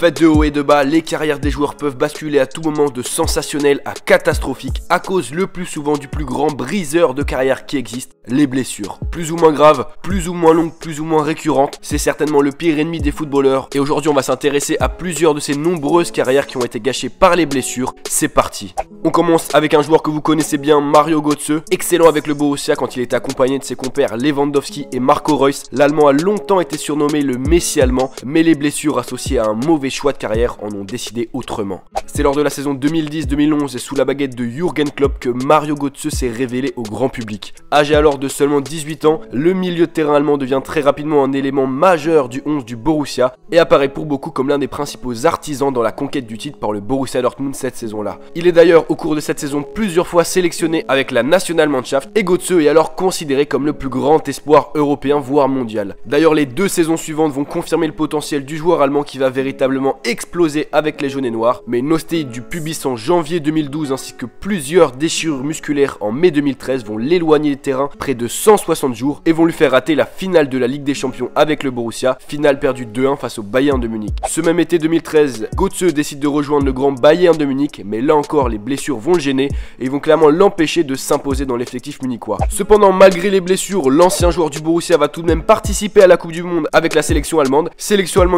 Faites de haut et de bas, les carrières des joueurs peuvent basculer à tout moment de sensationnel à catastrophique à cause le plus souvent du plus grand briseur de carrière qui existe, les blessures. Plus ou moins graves, plus ou moins longues, plus ou moins récurrentes, c'est certainement le pire ennemi des footballeurs et aujourd'hui on va s'intéresser à plusieurs de ces nombreuses carrières qui ont été gâchées par les blessures. C'est parti. On commence avec un joueur que vous connaissez bien, Mario Götze, excellent avec le Borussia quand il était accompagné de ses compères Lewandowski et Marco Reus. L'Allemand a longtemps été surnommé le Messi allemand, mais les blessures associées à un mauvais choix de carrière en ont décidé autrement. C'est lors de la saison 2010-2011 et sous la baguette de Jürgen Klopp que Mario Götze s'est révélé au grand public. Âgé alors de seulement 18 ans, le milieu de terrain allemand devient très rapidement un élément majeur du 11 du Borussia et apparaît pour beaucoup comme l'un des principaux artisans dans la conquête du titre par le Borussia Dortmund cette saison-là. Il est d'ailleurs au cours de cette saison plusieurs fois sélectionné avec la Nationalmannschaft et Götze est alors considéré comme le plus grand espoir européen voire mondial. D'ailleurs les deux saisons suivantes vont confirmer le potentiel du joueur allemand qui va véritablement exploser avec les jaunes et noirs, mais une ostéite du pubis en janvier 2012 ainsi que plusieurs déchirures musculaires en mai 2013 vont l'éloigner des terrains près de 160 jours et vont lui faire rater la finale de la Ligue des Champions avec le Borussia, finale perdue 2-1 face au Bayern de Munich. Ce même été 2013, Götze décide de rejoindre le grand Bayern de Munich, mais là encore les blessures vont le gêner et vont clairement l'empêcher de s'imposer dans l'effectif munichois. Cependant, malgré les blessures, l'ancien joueur du Borussia va tout de même participer à la Coupe du Monde avec la sélection allemande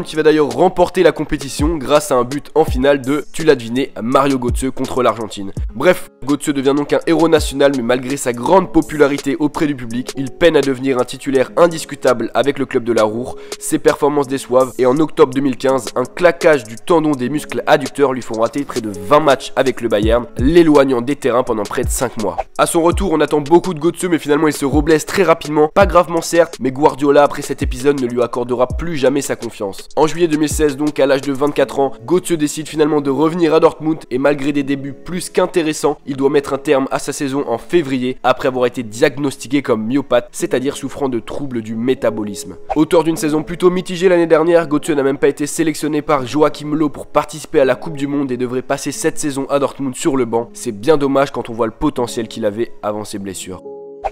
qui va d'ailleurs remporter la compétition grâce à un but en finale de, tu l'as deviné, Mario Götze contre l'Argentine. Bref, Götze devient donc un héros national, mais malgré sa grande popularité auprès du public, il peine à devenir un titulaire indiscutable avec le club de la Ruhr. Ses performances déçoivent et en octobre 2015, un claquage du tendon des muscles adducteurs lui font rater près de 20 matchs avec le Bayern, l'éloignant des terrains pendant près de 5 mois. A son retour, on attend beaucoup de Götze, mais finalement il se reblesse très rapidement, pas gravement certes, mais Guardiola après cet épisode ne lui accordera plus jamais sa confiance. En juillet 2016 donc, à l'âge de 24 ans, Götze décide finalement de revenir à Dortmund et malgré des débuts plus qu'intéressants, il doit mettre un terme à sa saison en février après avoir été diagnostiqué comme myopathe, c'est-à-dire souffrant de troubles du métabolisme. Auteur d'une saison plutôt mitigée l'année dernière, Götze n'a même pas été sélectionné par Joachim Löw pour participer à la Coupe du Monde et devrait passer cette saison à Dortmund sur le banc. C'est bien dommage quand on voit le potentiel qu'il avait avant ses blessures.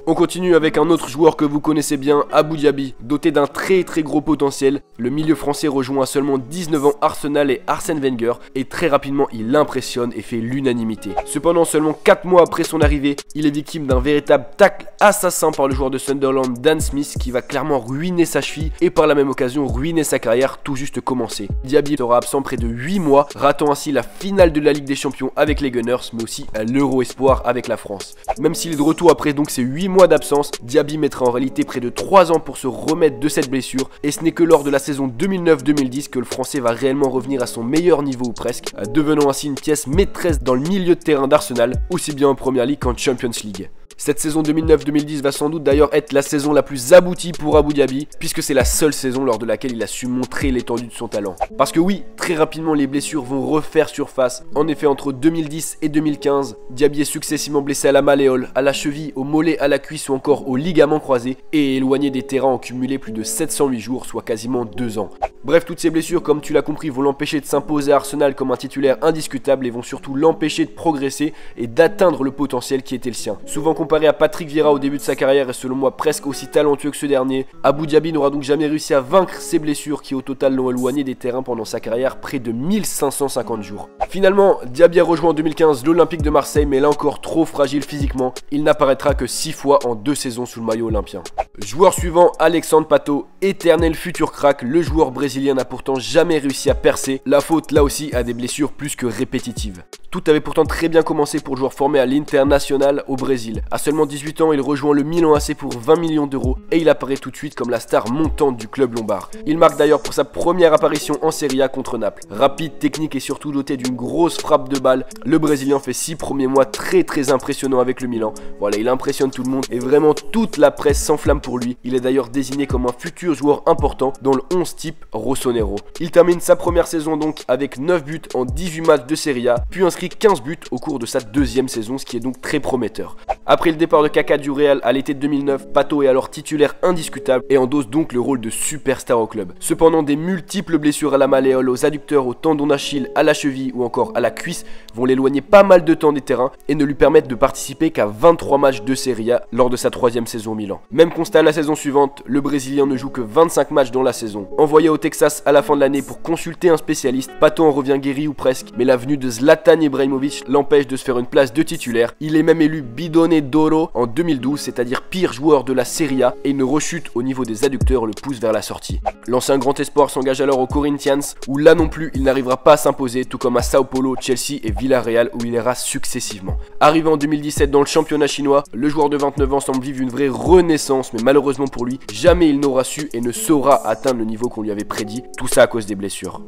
On continue avec un autre joueur que vous connaissez bien, Abou Diaby, doté d'un très gros potentiel. Le milieu français rejoint à seulement 19 ans Arsenal et Arsène Wenger et très rapidement il impressionne et fait l'unanimité. Cependant seulement 4 mois après son arrivée, il est victime d'un véritable tacle assassin par le joueur de Sunderland Dan Smith qui va clairement ruiner sa cheville et par la même occasion ruiner sa carrière tout juste commencée. Diaby sera absent près de 8 mois, ratant ainsi la finale de la Ligue des Champions avec les Gunners mais aussi l'Euro Espoir avec la France. Même s'il est de retour après donc ces 8 mois d'absence, Diaby mettra en réalité près de 3 ans pour se remettre de cette blessure et ce n'est que lors de la saison 2009-2010 que le français va réellement revenir à son meilleur niveau ou presque, devenant ainsi une pièce maîtresse dans le milieu de terrain d'Arsenal, aussi bien en Premier League qu'en Champions League. Cette saison 2009-2010 va sans doute d'ailleurs être la saison la plus aboutie pour Abou Diaby, puisque c'est la seule saison lors de laquelle il a su montrer l'étendue de son talent. Parce que oui, très rapidement les blessures vont refaire surface. En effet, entre 2010 et 2015, Diaby est successivement blessé à la malléole, à la cheville, au mollet, à la cuisse ou encore au ligament croisé, et est éloigné des terrains en cumulé plus de 708 jours, soit quasiment 2 ans. Bref, toutes ces blessures, comme tu l'as compris, vont l'empêcher de s'imposer à Arsenal comme un titulaire indiscutable et vont surtout l'empêcher de progresser et d'atteindre le potentiel qui était le sien. Souvent comparé à Patrick Vieira au début de sa carrière et selon moi presque aussi talentueux que ce dernier, Abou Diaby n'aura donc jamais réussi à vaincre ses blessures qui au total l'ont éloigné des terrains pendant sa carrière près de 1550 jours. Finalement, Diaby a rejoint en 2015 l'Olympique de Marseille, mais là encore trop fragile physiquement, il n'apparaîtra que 6 fois en 2 saisons sous le maillot olympien. Joueur suivant, Alexandre Pato, éternel futur crack, le joueur brésilien n'a pourtant jamais réussi à percer, la faute là aussi à des blessures plus que répétitives. Tout avait pourtant très bien commencé pour le joueur formé à l'Internacional au Brésil. À seulement 18 ans, il rejoint le Milan AC pour 20 millions d'euros et il apparaît tout de suite comme la star montante du club lombard. Il marque d'ailleurs pour sa première apparition en Serie A contre Naples. Rapide, technique et surtout doté d'une grosse frappe de balle, le Brésilien fait 6 premiers mois très impressionnants avec le Milan. Voilà, il impressionne tout le monde et vraiment toute la presse s'enflamme pour lui. Il est d'ailleurs désigné comme un futur joueur important dans le 11 type Rossonero. Il termine sa première saison donc avec 9 buts en 18 matchs de Serie A, puis inscrit 15 buts au cours de sa deuxième saison, ce qui est donc très prometteur. Après le départ de Kaka du Real à l'été 2009, Pato est alors titulaire indiscutable et endosse donc le rôle de superstar au club. Cependant, des multiples blessures à la malléole, aux adducteurs, au tendon d'Achille, à la cheville ou encore à la cuisse vont l'éloigner pas mal de temps des terrains et ne lui permettent de participer qu'à 23 matchs de Serie A lors de sa 3e saison au Milan. Même constat la saison suivante, le Brésilien ne joue que 25 matchs dans la saison. Envoyé au Texas à la fin de l'année pour consulter un spécialiste, Pato en revient guéri ou presque, mais la venue de Zlatan Ibrahimovic l'empêche de se faire une place de titulaire. Il est même élu Bidone d'Oro en 2012, c'est-à-dire pire joueur de la Serie A, et une rechute au niveau des adducteurs le pousse vers la sortie. L'ancien grand espoir s'engage alors au Corinthians, où là non plus il n'arrivera pas à s'imposer, tout comme à Sao Paulo, Chelsea et Villarreal où il ira successivement. Arrivé en 2017 dans le championnat chinois, le joueur de 29 ans semble vivre une vraie renaissance, mais malheureusement pour lui, jamais il n'aura su et ne saura atteindre le niveau qu'on lui avait prédit, tout ça à cause des blessures.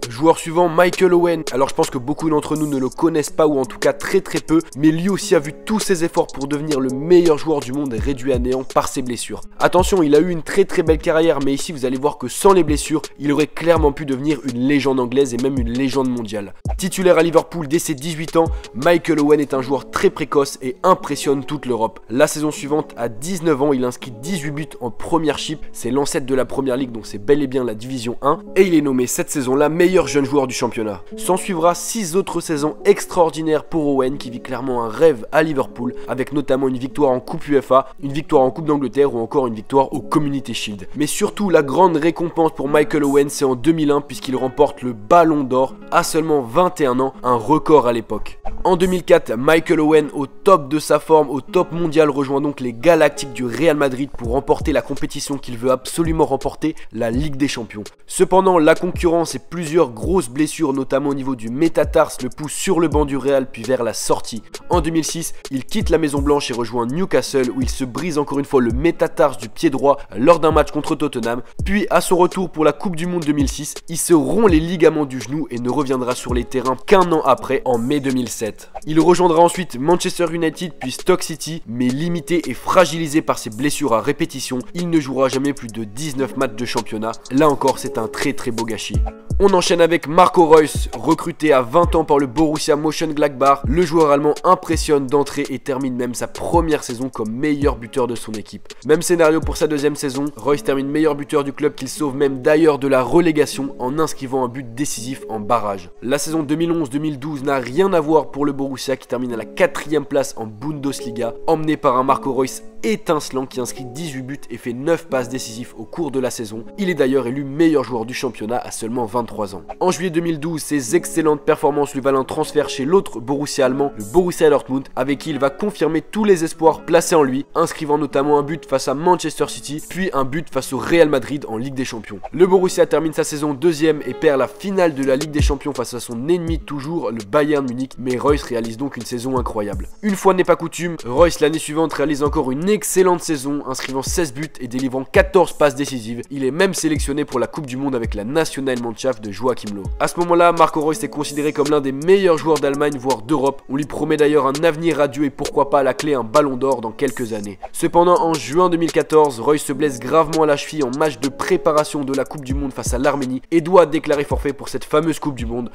Joueur suivant, Michael Owen. Alors je pense que beaucoup d'entre nous ne le connaissent pas ou en tout cas très peu, mais lui aussi a vu tous ses efforts pour devenir le meilleur joueur du monde réduit à néant par ses blessures. Attention, il a eu une très belle carrière, mais ici vous allez voir que sans les blessures, il aurait clairement pu devenir une légende anglaise et même une légende mondiale. Titulaire à Liverpool dès ses 18 ans, Michael Owen est un joueur très précoce et impressionne toute l'Europe. La saison suivante, à 19 ans, il inscrit 18 buts en Premiership, c'est l'ancêtre de la Première Ligue, donc c'est bel et bien la Division 1, et il est nommé cette saison-là meilleur jeune joueur du championnat. S'en suivra 6 autres saisons extraordinaires pour Owen qui vit clairement un rêve à Liverpool, avec notamment une victoire en Coupe UEFA, une victoire en Coupe d'Angleterre ou encore une victoire au Community Shield. Mais surtout la grande récompense pour Michael Owen, c'est en 2001 puisqu'il remporte le Ballon d'Or à seulement 21 ans, un record à l'époque. En 2004, Michael Owen, au top de sa forme, au top mondial, rejoint donc les Galactiques du Real Madrid pour remporter la compétition qu'il veut absolument remporter, la Ligue des Champions. Cependant, la concurrence et plusieurs grosses blessures, notamment au niveau du métatarse, le poussent sur le banc du Real puis vers la sortie. En 2006, il quitte la Maison Blanche et rejoint Newcastle où il se brise encore une fois le métatarse du pied droit lors d'un match contre Tottenham. Puis à son retour pour la Coupe du Monde 2006, il se rompt les ligaments du genou et ne reviendra sur les terrains qu'un an après, en mai 2007. Il rejoindra ensuite Manchester United puis Stoke City, mais limité et fragilisé par ses blessures à répétition, il ne jouera jamais plus de 19 matchs de championnat. Là encore, c'est un très beau gâchis. On enchaîne avec Marco Reus, recruté à 20 ans par le Borussia Mönchengladbach. Le joueur allemand impressionne d'entrée et termine même sa première saison comme meilleur buteur de son équipe. Même scénario pour sa deuxième saison, Reus termine meilleur buteur du club qu'il sauve même d'ailleurs de la relégation en inscrivant un but décisif en barrage. La saison 2011-2012 n'a rien à voir pour le Borussia qui termine à la 4e place en Bundesliga, emmené par un Marco Reus étincelant qui inscrit 18 buts et fait 9 passes décisives au cours de la saison. Il est d'ailleurs élu meilleur joueur du championnat à seulement 23 ans. En juillet 2012, ses excellentes performances lui valent un transfert chez l'autre Borussia allemand, le Borussia Dortmund, avec qui il va confirmer tous les espoirs placés en lui, inscrivant notamment un but face à Manchester City, puis un but face au Real Madrid en Ligue des Champions. Le Borussia termine sa saison 2e et perd la finale de la Ligue des Champions face à son ennemi toujours, le Bayern Munich, mais Reus réalise donc une saison incroyable. Une fois n'est pas coutume, Reus l'année suivante réalise encore une excellente saison, inscrivant 16 buts et délivrant 14 passes décisives. Il est même sélectionné pour la Coupe du Monde avec la Nationalmannschaft de Joachim Löw. À ce moment-là, Marco Reus est considéré comme l'un des meilleurs joueurs d'Allemagne, voire d'Europe. On lui promet d'ailleurs un avenir radieux et pourquoi pas à la clé un ballon d'or dans quelques années. Cependant, en juin 2014, Reus se blesse gravement à la cheville en match de préparation de la Coupe du Monde face à l'Arménie et doit déclarer forfait pour cette fameuse Coupe du Monde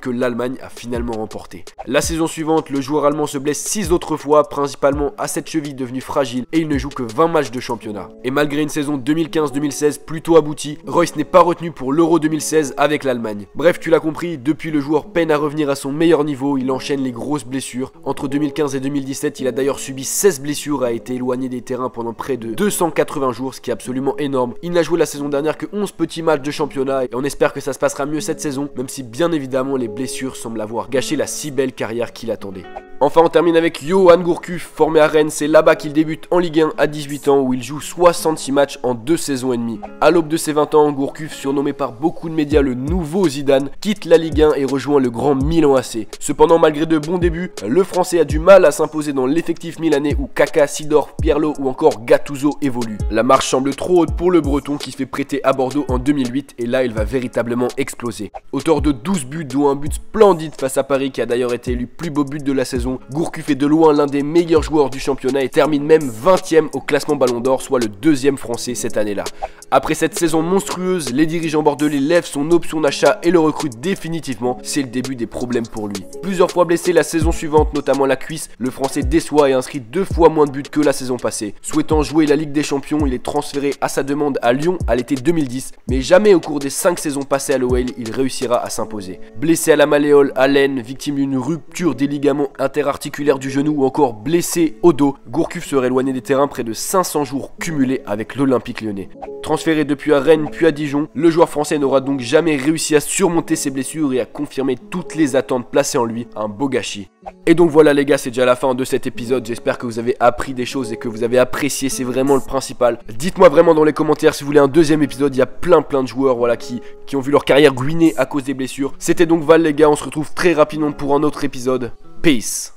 que l'Allemagne a finalement remportée. La saison suivante, le joueur allemand se blesse 6 autres fois, principalement à cette cheville devenue fragile, et il ne joue que 20 matchs de championnat. Et malgré une saison 2015-2016 plutôt aboutie, Reus n'est pas retenu pour l'Euro 2016 avec l'Allemagne. Bref, tu l'as compris, depuis le joueur peine à revenir à son meilleur niveau, il enchaîne les grosses blessures. Entre 2015 et 2017, il a d'ailleurs subi 16 blessures et a été éloigné des terrains pendant près de 280 jours, ce qui est absolument énorme. Il n'a joué la saison dernière que 11 petits matchs de championnat et on espère que ça se passera mieux cette saison, même si bien évidemment les blessures semblent avoir gâché la si belle carrière qu'il attendait. Enfin, on termine avec Yohan Gourcuff, formé à Rennes. C'est là-bas qu'il débute en Ligue 1 à 18 ans où il joue 66 matchs en 2 saisons et demie. À l'aube de ses 20 ans, Gourcuff, surnommé par beaucoup de médias le nouveau Zidane, quitte la Ligue 1 et rejoint le grand Milan AC. Cependant, malgré de bons débuts, le Français a du mal à s'imposer dans l'effectif milanais où Kaka, Seedorf, Pirlo ou encore Gattuso évoluent. La marche semble trop haute pour le Breton qui se fait prêter à Bordeaux en 2008 et là il va véritablement exploser. Auteur de 12 buts dont un but splendide face à Paris qui a d'ailleurs été élu plus beau but de la saison saison, Gourcuff est de loin l'un des meilleurs joueurs du championnat et termine même 20e au classement Ballon d'Or, soit le deuxième français cette année-là. Après cette saison monstrueuse, les dirigeants bordelais lèvent son option d'achat et le recrutent définitivement. C'est le début des problèmes pour lui. Plusieurs fois blessé la saison suivante, notamment la cuisse, le français déçoit et inscrit 2 fois moins de buts que la saison passée. Souhaitant jouer la Ligue des Champions, il est transféré à sa demande à Lyon à l'été 2010, mais jamais au cours des 5 saisons passées à l'OL, il réussira à s'imposer. Blessé à la malléole, à l'aine, victime d'une rupture des ligaments interarticulaires du genou ou encore blessé au dos, Gourcuff serait éloigné des terrains près de 500 jours cumulés avec l'Olympique Lyonnais. Transféré depuis à Rennes puis à Dijon, le joueur français n'aura donc jamais réussi à surmonter ses blessures et à confirmer toutes les attentes placées en lui, un beau gâchis. Et donc voilà les gars, c'est déjà la fin de cet épisode, j'espère que vous avez appris des choses et que vous avez apprécié, c'est vraiment le principal. Dites-moi vraiment dans les commentaires si vous voulez un deuxième épisode, il y a plein de joueurs voilà, qui ont vu leur carrière ruinée à cause des blessures. C'était donc Val les gars, on se retrouve très rapidement pour un autre épisode. Peace.